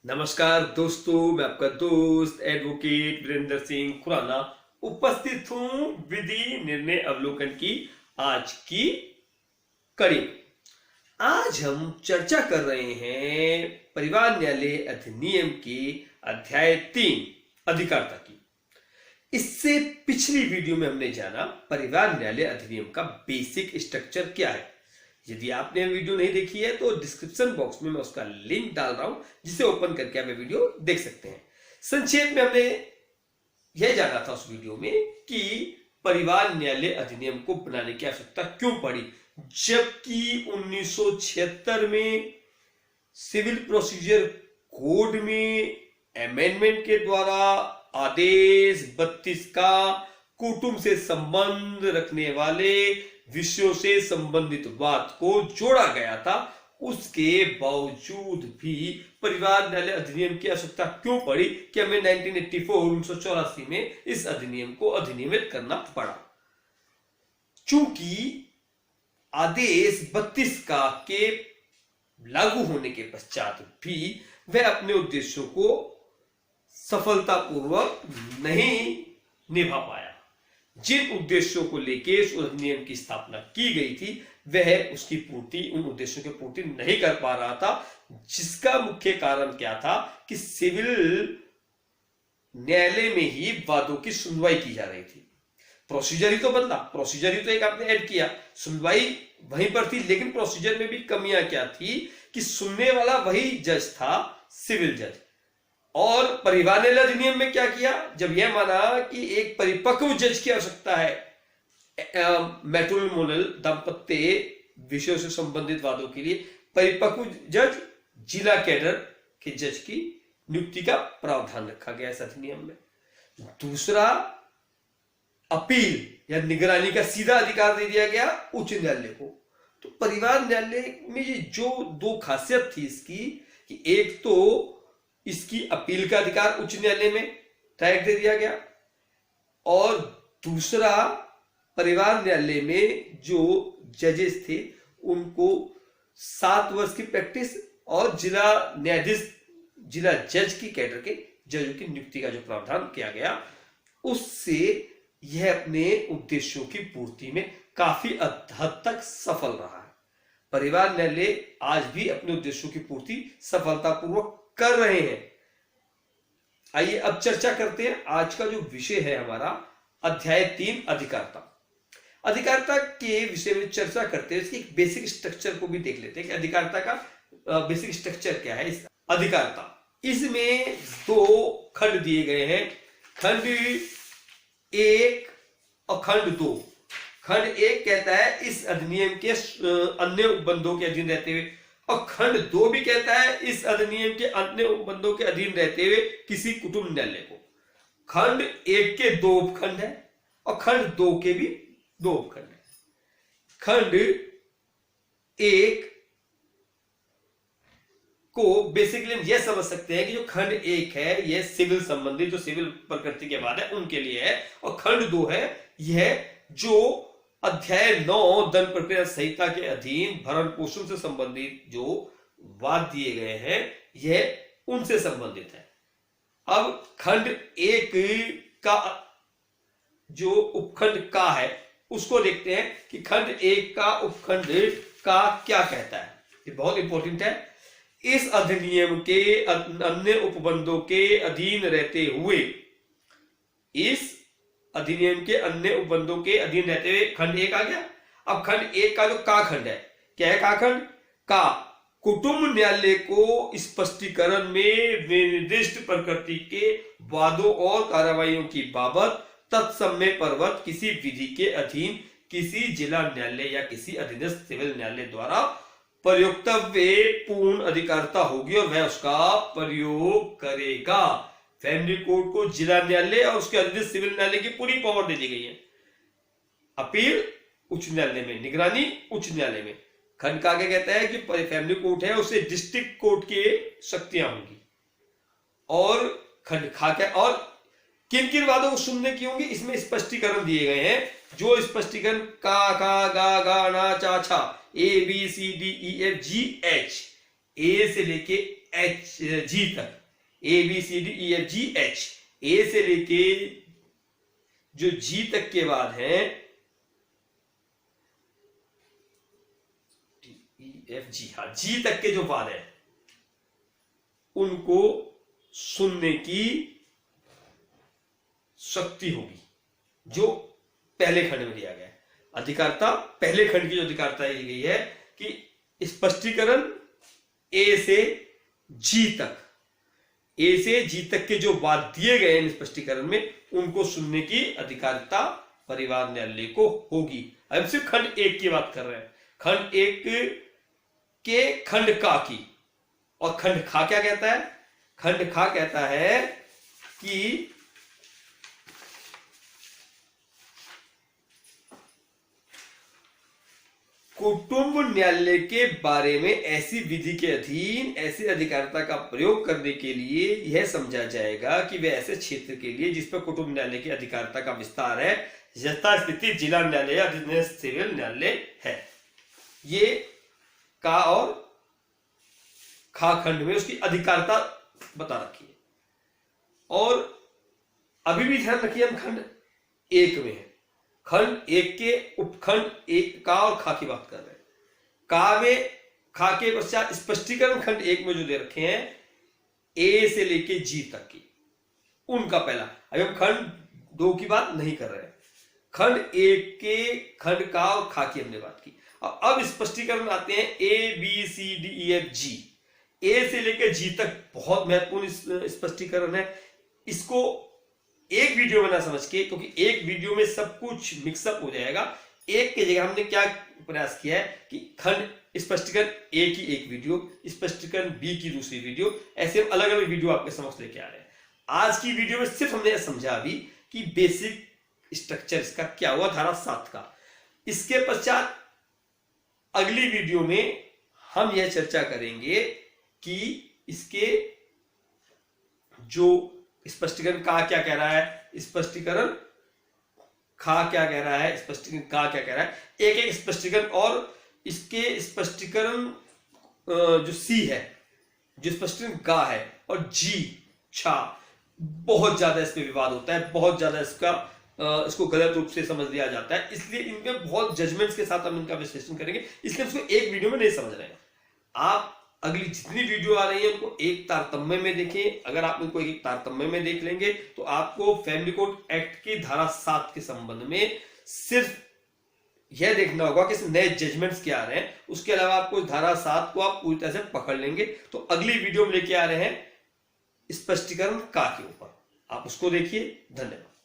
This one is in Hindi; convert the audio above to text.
नमस्कार दोस्तों, मैं आपका दोस्त एडवोकेट वीरेंद्र सिंह खुराना उपस्थित हूं विधि निर्णय अवलोकन की आज की कड़ी में। आज हम चर्चा कर रहे हैं परिवार न्यायालय अधिनियम के अध्याय 3 अधिकारिता की। इससे पिछली वीडियो में हमने जाना परिवार न्यायालय अधिनियम का बेसिक स्ट्रक्चर क्या है। यदि आपने वीडियो नहीं देखी है तो डिस्क्रिप्शन बॉक्स में मैं उसका लिंक डाल रहा हूं, जिसे ओपन करके आप वीडियो देख सकते हैं। संक्षेप में हमने यह जाना था उस वीडियो में कि परिवार न्यायालय अधिनियम को बनाने की आवश्यकता क्यों पड़ी, जबकि 1976 में सिविल प्रोसीजर कोड में अमेंडमेंट के द्वारा आदेश 32 का कुटुंब से संबंध रखने वाले विषयों से संबंधित बात को जोड़ा गया था। उसके बावजूद भी परिवार न्यायालय अधिनियम की आवश्यकता क्यों पड़ी कि हमें 1984 में इस अधिनियम को अधिनियमित करना पड़ा। चूंकि आदेश 32 का के लागू होने के पश्चात भी वह अपने उद्देश्यों को सफलतापूर्वक नहीं निभा पाया। जिन उद्देश्यों को लेकर इस अधिनियम की स्थापना की गई थी वह उसकी पूर्ति, उन उद्देश्यों की पूर्ति नहीं कर पा रहा था, जिसका मुख्य कारण क्या था कि सिविल न्यायालय में ही वादों की सुनवाई की जा रही थी। प्रोसीजर ही तो बदला, प्रोसीजर ही तो एक आपने ऐड किया, सुनवाई वहीं पर थी, लेकिन प्रोसीजर में भी कमियां क्या थी कि सुनने वाला वही जज था, सिविल जज। और परिवार न्यायालय अधिनियम में क्या किया, जब यह माना कि एक परिपक्व जज की आवश्यकता है मैट्रिमोनियल दाम्पत्य विषयों से संबंधित वादों के लिए, परिपक्व जज जिला कैडर के जज की नियुक्ति का प्रावधान रखा गया इस अधिनियम में। दूसरा, अपील या निगरानी का सीधा अधिकार दे दिया गया उच्च न्यायालय को। तो परिवार न्यायालय में ये जो दो खासियत थी इसकी, कि एक तो इसकी अपील का अधिकार उच्च न्यायालय में डायरेक्ट दे दिया गया, और दूसरा परिवार न्यायालय में जो जजेस थे उनको 7 वर्ष की प्रैक्टिस और जिला न्यायाधीश, जिला जज की कैडर के जजों की नियुक्ति का जो प्रावधान किया गया, उससे यह अपने उद्देश्यों की पूर्ति में काफी हद तक सफल रहा है। परिवार न्यायालय आज भी अपने उद्देश्यों की पूर्ति सफलतापूर्वक कर रहे हैं। आइए अब चर्चा करते हैं। आज का जो विषय है हमारा अध्याय 3 अधिकारिता। अधिकारिता के विषय में चर्चा करते हैं, इसकी एक बेसिक स्ट्रक्चर को भी देख लेते हैं कि अधिकारिता का बेसिक स्ट्रक्चर क्या है। इस अधिकारिता, इसमें 2 खंड दिए गए हैं, खंड 1 और खंड 2। खंड 1 कहता है इस अधिनियम के अन्य उपबंधों के अधीन रहते हुए, और खंड 2 भी कहता है इस अधिनियम के अन्य उपबंधों के अधीन रहते हुए किसी कुटुंब न्यायालय को। खंड 1 के 2 उपखंड है और खंड 2 के भी 2 उपखंड है। खंड 1 को बेसिकली हम यह समझ सकते हैं कि जो खंड 1 है यह सिविल संबंधी, जो सिविल प्रकृति के बाद है उनके लिए है, और खंड 2 है यह जो अध्याय 9 दंड प्रक्रिया संहिता के अधीन भरण पोषण से संबंधित जो वाद दिए गए हैं यह उनसे संबंधित है। अब खंड 1 का जो उपखंड का है उसको देखते हैं कि खंड 1 का उपखंड का क्या कहता है। ये बहुत इंपॉर्टेंट है। इस अधिनियम के अन्य उपबंधों के अधीन रहते हुए, इस अधिनियम के अन्य उपबंधों के अधीन रहते हुए खंड 1 आ गया। अब खंड 1 का जो का खंड है, क्या है का खंड? का कुटुंब न्यायालय को स्पष्टीकरण में निर्दिष्ट प्रकृति के वादों और कार्रवाइयों की बाबत तत्समय पर्वत किसी विधि के अधीन किसी जिला न्यायालय या किसी अधीनस्थ सिविल न्यायालय द्वारा प्रयोक्तव्य पूर्ण अधिकारिता होगी और वह उसका प्रयोग करेगा। फैमिली कोर्ट को जिला न्यायालय और उसके अधीनस्थ सिविल न्यायालय की पूरी पावर दे दी गई है। अपील उच्च न्यायालय में, निगरानी उच्च न्यायालय में। खंड का आगे कहता है कि फैमिली कोर्ट है उसे डिस्ट्रिक्ट कोर्ट की शक्तियां होंगी। और खंड खा क्या, और किन किन वादों को सुनने की होंगी इसमें स्पष्टीकरण दिए गए हैं, जो स्पष्टीकरण का गा गा ना चा छा A B C D E F G H, ए से लेके एच जी तक, A B C D E F G H, A से लेके जो जी तक के बाद है ई एफ जी, हाँ जी तक के जो बाद है उनको सुनने की शक्ति होगी, जो पहले खंड में दिया गया है। अधिकारता पहले खंड की जो अधिकारता दी गई है कि स्पष्टीकरण ए से जी तक, ए से जी तक के जो बात दिए गए हैं स्पष्टीकरण में उनको सुनने की अधिकारता परिवार न्यायालय को होगी। हम सिर्फ खंड एक की बात कर रहे हैं, खंड एक के खंड का की। और खंड खा क्या कहता है? खंड खा कहता है कि कुटुंब न्यायालय के बारे में ऐसी विधि के अधीन ऐसी अधिकारिता का प्रयोग करने के लिए यह समझा जाएगा कि वह ऐसे क्षेत्र के लिए जिस पर कुटुंब न्यायालय की अधिकारिता का विस्तार है, यथास्थिति जिला न्यायालय या जितने सिविल न्यायालय है। ये का और खा खंड में उसकी अधिकारिता बता रखी है। और अभी भी ध्यान रखिए हम खंड एक में है, खंड एक के उपखंड एक का और खा की बात कर रहे हैं। का में खा के पश्चात स्पष्टीकरण खंड एक में जो दे रखे हैं ए से लेके जी तक की, उनका पहला। अभी हम खंड दो की बात नहीं कर रहे हैं, खंड एक के खंड का और खा की हमने बात की। अब स्पष्टीकरण आते हैं A B C D E F G, A से लेकर जी तक बहुत महत्वपूर्ण स्पष्टीकरण है। इसको एक वीडियो में ना समझ के, क्योंकि एक वीडियो में सब कुछ मिक्सअप हो जाएगा। एक की जगह हमने क्या प्रयास किया है कि खंड स्पष्टीकरण ए की एक वीडियो, स्पष्टीकरण बी की दूसरी वीडियो, ऐसे अलग अलग वीडियो आपके समक्ष लेके आ रहे हैं। आज की वीडियो में सिर्फ हमने समझा अभी कि बेसिक स्ट्रक्चर इसका क्या हुआ धारा 7 का। इसके पश्चात अगली वीडियो में हम यह चर्चा करेंगे कि इसके जो स्पष्टीकरण का क्या कह रहा है, स्पष्टीकरण खा क्या कह रहा है, स्पष्टीकरण का क्या कह रहा है, एक एक स्पष्टीकरण। और इसके स्पष्टीकरण जो सी है, जो स्पष्टीकरण का है, और जी छा, बहुत ज्यादा इस पे विवाद होता है, बहुत ज्यादा इसको गलत रूप से समझ लिया जाता है। इसलिए इनमें बहुत जजमेंट्स के साथ हम इनका विश्लेषण करेंगे, इसलिए उसको एक वीडियो में नहीं समझ रहे हैं। आप अगली जितनी वीडियो आ रही है उनको एक तारतम्य में देखें। अगर आप उनको एक तारतम्य में देख लेंगे तो आपको फैमिली कोर्ट एक्ट की धारा 7 के संबंध में सिर्फ यह देखना होगा कि नए जजमेंट्स क्या आ रहे हैं, उसके अलावा आपको धारा 7 को आप पूरी तरह से पकड़ लेंगे। तो अगली वीडियो में लेके आ रहे हैं स्पष्टीकरण का के ऊपर, आप उसको देखिए। धन्यवाद।